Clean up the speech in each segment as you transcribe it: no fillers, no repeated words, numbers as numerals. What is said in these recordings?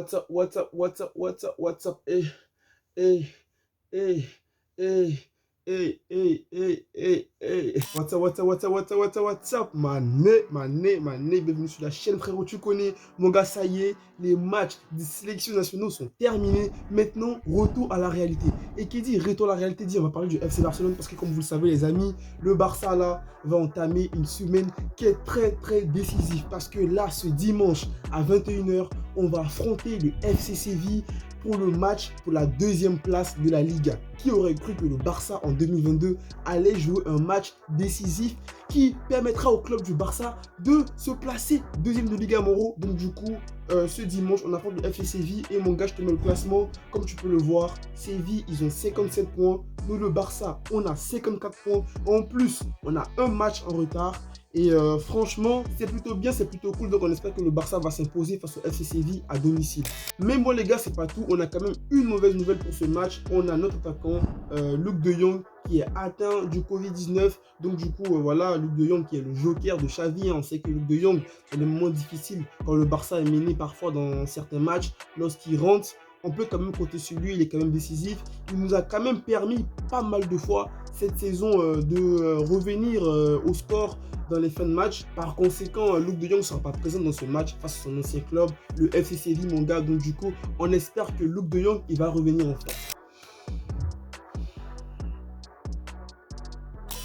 What's up, what's up, what's up, what's up, what's up, hey, hey, hey, hey, hey, hey, hey, hey. What's up, what's up, what's up, what's up, what's up, what's up, mané, bienvenue sur la chaîne, frérot, tu connais, mon gars, ça y est, les matchs des sélections nationaux sont terminés, maintenant, retour à la réalité. Et qui dit retour à la réalité, dit, on va parler du FC Barcelone, parce que comme vous le savez, les amis, le Barça, là, va entamer une semaine qui est très décisive, parce que là, ce dimanche, à 21h, on va affronter le FC Séville pour le match pour la deuxième place de la Liga. Qui aurait cru que le Barça en 2022 allait jouer un match décisif qui permettra au club du Barça de se placer deuxième de Liga Moro. Donc du coup, ce dimanche, on affronte le FC Séville et mon gars, je te mets le classement. Comme tu peux le voir, Séville, ils ont 57 points. Nous, le Barça, on a 54 points. En plus, on a un match en retard. Et franchement, c'est plutôt bien, c'est plutôt cool. Donc on espère que le Barça va s'imposer face au FC Séville à domicile. Mais bon les gars, c'est pas tout. On a quand même une mauvaise nouvelle pour ce match. On a notre attaquant, Luuk de Jong, qui est atteint du Covid-19. Donc du coup, voilà, Luuk de Jong qui est le joker de Xavi. On sait que Luuk de Jong, c'est le moment difficile quand le Barça est mené parfois dans certains matchs. Lorsqu'il rentre, on peut quand même compter sur lui, il est quand même décisif. Il nous a quand même permis pas mal de fois cette saison de revenir au score dans les fins de match. Par conséquent, Luuk de Jong ne sera pas présent dans ce match face à son ancien club, le FC Séville, mon gars. Donc du coup, on espère que Luuk de Jong, il va revenir en force.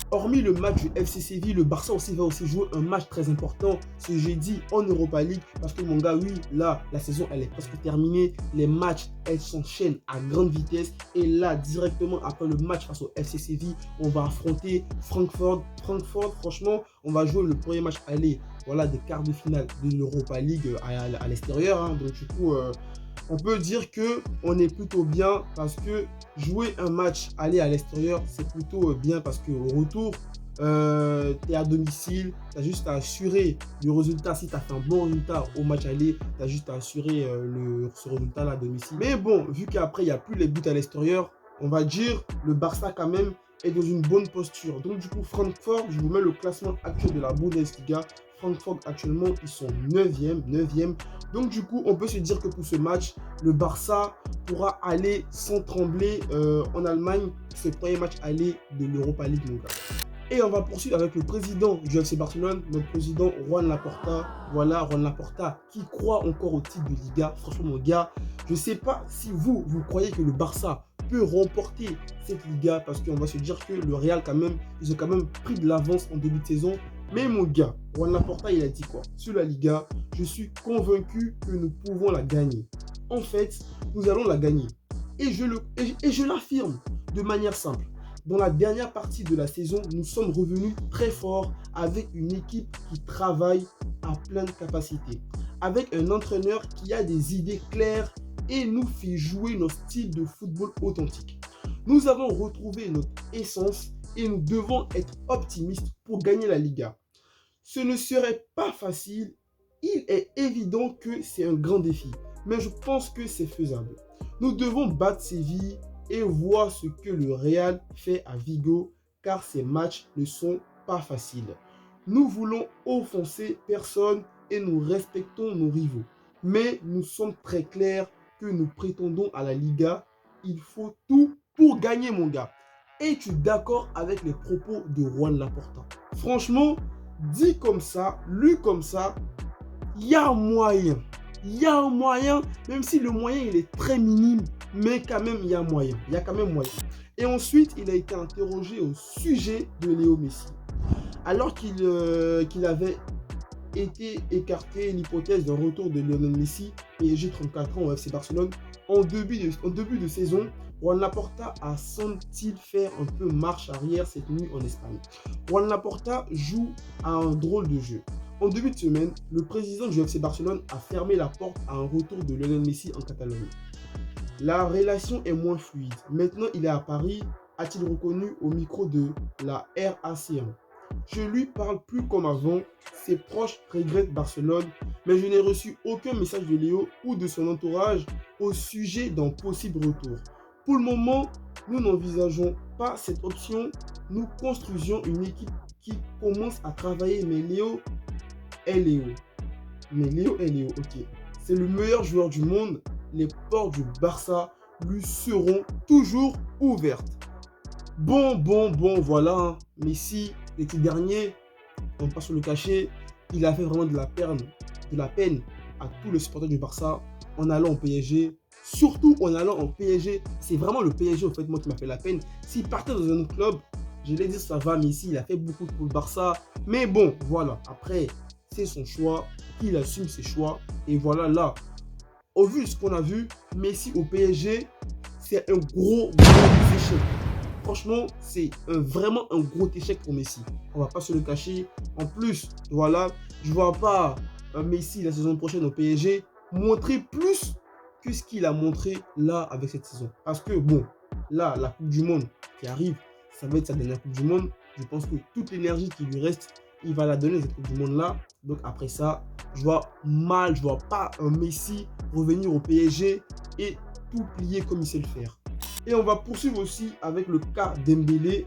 Hormis le match du FC Séville, le Barça aussi va jouer un match très important ce jeudi en Europa League. Parce que mon gars, oui, là, la saison, elle est presque terminée. Les matchs, elles s'enchaînent à grande vitesse. Et là, directement après le match face au FC Séville, on va affronter Francfort. Francfort, franchement, on va jouer le premier match aller, voilà, des quarts de finale de l'Europa League à l'extérieur. Hein. Donc du coup, on peut dire qu'on est plutôt bien parce que jouer un match aller à l'extérieur, c'est plutôt bien parce qu'au retour, tu es à domicile, tu as juste à assurer le résultat. Si tu as fait un bon résultat au match aller, tu as juste à assurer ce résultat-là à domicile. Mais bon, vu qu'après, il n'y a plus les buts à l'extérieur, on va dire le Barça quand même est dans une bonne posture. Donc du coup, Francfort, je vous mets le classement actuel de la Bundesliga. Francfort actuellement, ils sont 9e. Donc du coup, on peut se dire que pour ce match, le Barça pourra aller sans trembler en Allemagne. C'est le premier match aller de l'Europa League, mon gars. Et on va poursuivre avec le président du FC Barcelone, notre président Juan Laporta. Voilà, Juan Laporta qui croit encore au titre de Liga. Franchement, mon gars, je ne sais pas si vous croyez que le Barça peut remporter cette Liga parce qu'on va se dire que le Real, quand même, ils ont quand même pris de l'avance en début de saison. Mais mon gars, Juan Laporta, il a dit quoi? Sur la Liga, je suis convaincu que nous pouvons la gagner. En fait, nous allons la gagner. Et je l'affirme de manière simple. Dans la dernière partie de la saison, nous sommes revenus très forts avec une équipe qui travaille à pleine capacité. Avec un entraîneur qui a des idées claires et nous fait jouer notre style de football authentique. Nous avons retrouvé notre essence et nous devons être optimistes pour gagner la Liga. Ce ne serait pas facile, il est évident que c'est un grand défi, mais je pense que c'est faisable. Nous devons battre Séville et voir ce que le Real fait à Vigo, car ces matchs ne sont pas faciles. Nous voulons offenser personne et nous respectons nos rivaux, mais nous sommes très clairs que nous prétendons à la Liga. Il faut tout pour gagner, mon gars. Es-tu d'accord avec les propos de Juan Laporta? Franchement, dit comme ça, lu comme ça, il y a un moyen. Il y a un moyen, même si le moyen il est très minime, mais quand même il y a moyen. Il y a quand même moyen. Et ensuite, il a été interrogé au sujet de Léo Messi. Alors qu'il avait été écarté l'hypothèse d'un retour de Lionel Messi, PSG 34 ans au FC Barcelone, en début de saison, Juan Laporta a senti faire un peu marche arrière cette nuit en Espagne. Juan Laporta joue à un drôle de jeu. En début de semaine, le président du FC Barcelone a fermé la porte à un retour de Lionel Messi en Catalogne. La relation est moins fluide. Maintenant, il est à Paris, a-t-il reconnu au micro de la RAC1. Je lui parle plus comme avant, ses proches regrettent Barcelone, mais je n'ai reçu aucun message de Léo ou de son entourage au sujet d'un possible retour. Pour le moment, nous n'envisageons pas cette option, nous construisions une équipe qui commence à travailler, mais Léo est Léo. Ok. c'est le meilleur joueur du monde, les portes du Barça lui seront toujours ouvertes. Bon, voilà, hein. Messi, l'été dernier, on ne peut pas se le cacher, il a fait vraiment de la peine à tous les supporters du Barça en allant au PSG. Surtout en allant au PSG, c'est vraiment le PSG au fait moi qui m'a fait la peine. S'il partait dans un autre club, je l'ai dit ça va, Messi, il a fait beaucoup pour le Barça. Mais bon, voilà, après, c'est son choix, il assume ses choix. Et voilà, là, au vu de ce qu'on a vu, Messi au PSG, c'est un gros échec. Franchement, c'est vraiment un gros échec pour Messi. On va pas se le cacher. En plus, voilà, je vois pas Messi la saison prochaine au PSG montrer plus que ce qu'il a montré là avec cette saison. Parce que bon, là, la Coupe du Monde qui arrive, ça va être sa dernière Coupe du Monde. Je pense que toute l'énergie qui lui reste, il va la donner cette Coupe du Monde là. Donc après ça, je vois pas un Messi revenir au PSG et tout plier comme il sait le faire. Et on va poursuivre aussi avec le cas Dembélé.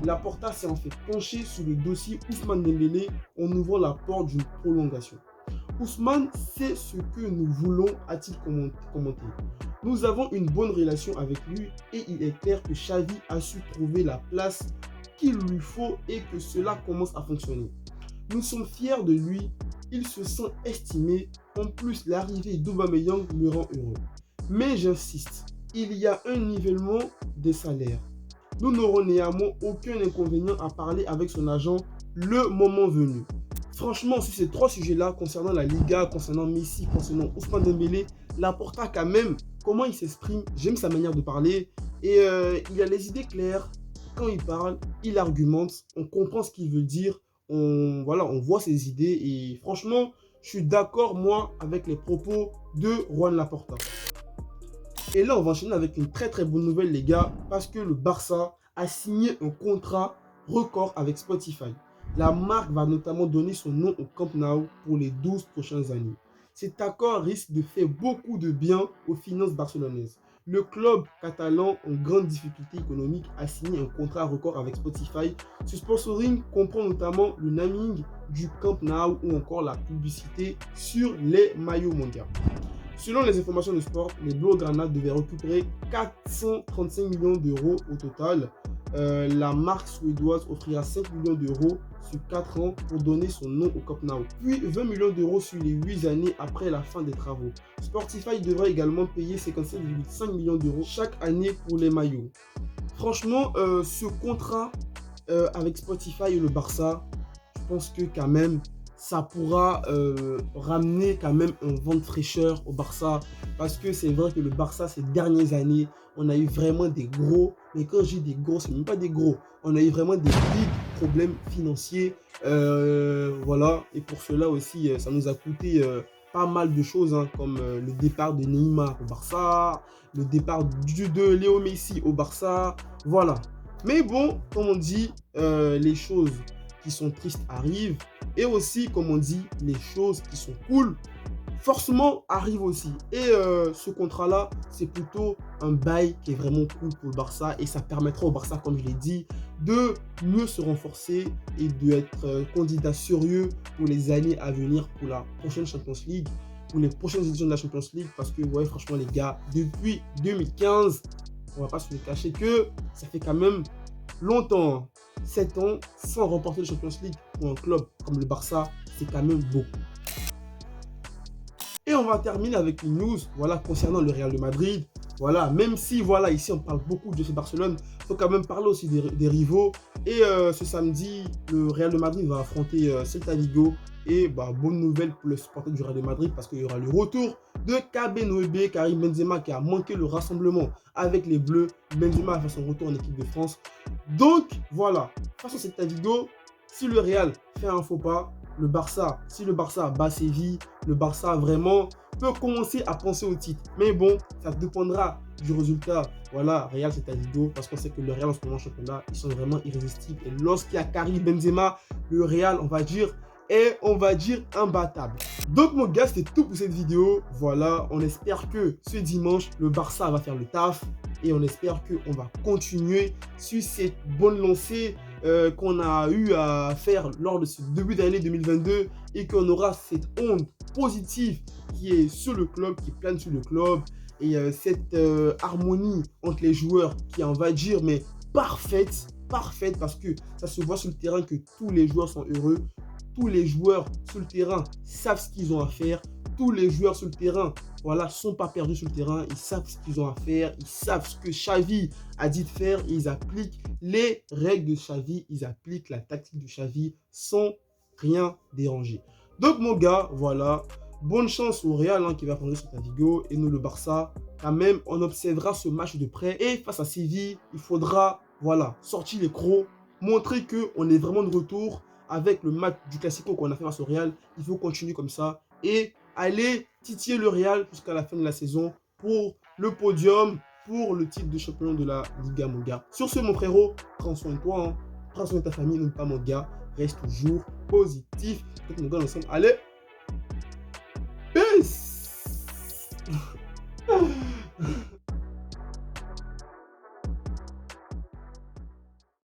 Laporta s'est en fait penché sur le dossier Ousmane Dembélé en ouvrant la porte d'une prolongation. Ousmane sait ce que nous voulons, a-t-il commenté. Nous avons une bonne relation avec lui et il est clair que Xavi a su trouver la place qu'il lui faut et que cela commence à fonctionner. Nous sommes fiers de lui, il se sent estimé. En plus, l'arrivée d'Aubameyang me rend heureux. Mais j'insiste, il y a un nivellement des salaires. Nous n'aurons néanmoins aucun inconvénient à parler avec son agent le moment venu. Franchement, sur ces trois sujets-là, concernant la Liga, concernant Messi, concernant Ousmane Dembélé, Laporta quand même, comment il s'exprime, j'aime sa manière de parler. Et il a les idées claires. Quand il parle, il argumente, on comprend ce qu'il veut dire. On voit ses idées. Et franchement, je suis d'accord, moi, avec les propos de Juan Laporta. Et là, on va enchaîner avec une très bonne nouvelle, les gars, parce que le Barça a signé un contrat record avec Spotify. La marque va notamment donner son nom au Camp Nou pour les 12 prochaines années. Cet accord risque de faire beaucoup de bien aux finances barcelonaises. Le club catalan en grande difficulté économique a signé un contrat record avec Spotify. Ce sponsoring comprend notamment le naming du Camp Nou ou encore la publicité sur les maillots mondiaux. Selon les informations de sport, les Blaugrana devaient récupérer 435 millions d'euros au total. La marque suédoise offrira 5 millions d'euros sur 4 ans pour donner son nom au Camp Nou. Puis 20 millions d'euros sur les 8 années après la fin des travaux. Spotify devrait également payer 57,5 millions d'euros chaque année pour les maillots. Franchement, ce contrat avec Spotify et le Barça, je pense que quand même, ça pourra ramener quand même un vent de fraîcheur au Barça. Parce que c'est vrai que le Barça, ces dernières années, on a eu vraiment des gros, mais quand je dis des gros, c'est même pas des gros. On a eu vraiment des big problèmes financiers. Voilà, et pour cela aussi, ça nous a coûté pas mal de choses, hein, comme le départ de Neymar au Barça, le départ de Léo Messi au Barça. Voilà. Mais bon, comme on dit, les choses qui sont tristes arrivent. Et aussi, comme on dit, les choses qui sont cool, forcément, arrivent aussi. Et ce contrat-là, c'est plutôt un bail qui est vraiment cool pour le Barça. Et ça permettra au Barça, comme je l'ai dit, de mieux se renforcer et d'être candidat sérieux pour les années à venir pour la prochaine Champions League, pour les prochaines éditions de la Champions League. Parce que, ouais, franchement, les gars, depuis 2015, on va pas se le cacher que ça fait quand même longtemps, 7 ans sans remporter le Champions League pour un club comme le Barça, c'est quand même beaucoup. Et on va terminer avec une news, voilà, concernant le Real de Madrid. Voilà, même si, voilà, ici on parle beaucoup de FC Barcelone, il faut quand même parler aussi des rivaux. Et ce samedi, le Real de Madrid va affronter Celta Vigo. Et bah, bonne nouvelle pour les supporters du Real de Madrid parce qu'il y aura le retour de KB9B, Karim Benzema qui a manqué le rassemblement avec les Bleus. Benzema a fait son retour en équipe de France. Donc voilà, face à Celta Vigo, si le Real fait un faux pas, si le Barça bat Séville, le Barça vraiment peut commencer à penser au titre. Mais bon, ça dépendra du résultat. Voilà, Real Celta Vigo, parce qu'on sait que le Real en ce moment en championnat, ils sont vraiment irrésistibles. Et lorsqu'il y a Karim Benzema, le Real, on va dire imbattable. Donc mon gars, c'était tout pour cette vidéo. Voilà, on espère que ce dimanche, le Barça va faire le taf. Et on espère qu'on va continuer sur cette bonne lancée qu'on a eu à faire lors de ce début d'année 2022 et qu'on aura cette onde positive qui est sur le club, qui plane sur le club. Et cette harmonie entre les joueurs qui est, on va dire, mais parfaite, parce que ça se voit sur le terrain que tous les joueurs sont heureux. Tous les joueurs sur le terrain savent ce qu'ils ont à faire. Tous les joueurs sur le terrain, voilà, sont pas perdus sur le terrain. Ils savent ce qu'ils ont à faire. Ils savent ce que Xavi a dit de faire. Ils appliquent les règles de Xavi. Ils appliquent la tactique de Xavi sans rien déranger. Donc, mon gars, voilà. Bonne chance au Real hein, qui va prendre sur ta vidéo. Et nous, le Barça, quand même, on observera ce match de près. Et face à Séville, il faudra, voilà, sortir les crocs. Montrer qu'on est vraiment de retour avec le match du Classico qu'on a fait face au Real. Il faut continuer comme ça. Et aller titiller le Real jusqu'à la fin de la saison pour le podium, pour le titre de champion de la Liga, mon gars. Sur ce, mon frérot, prends soin de toi, hein. Prends soin de ta famille, n'oublie pas, mon gars. Reste toujours positif. Donc, mon gars, ensemble. Allez, peace!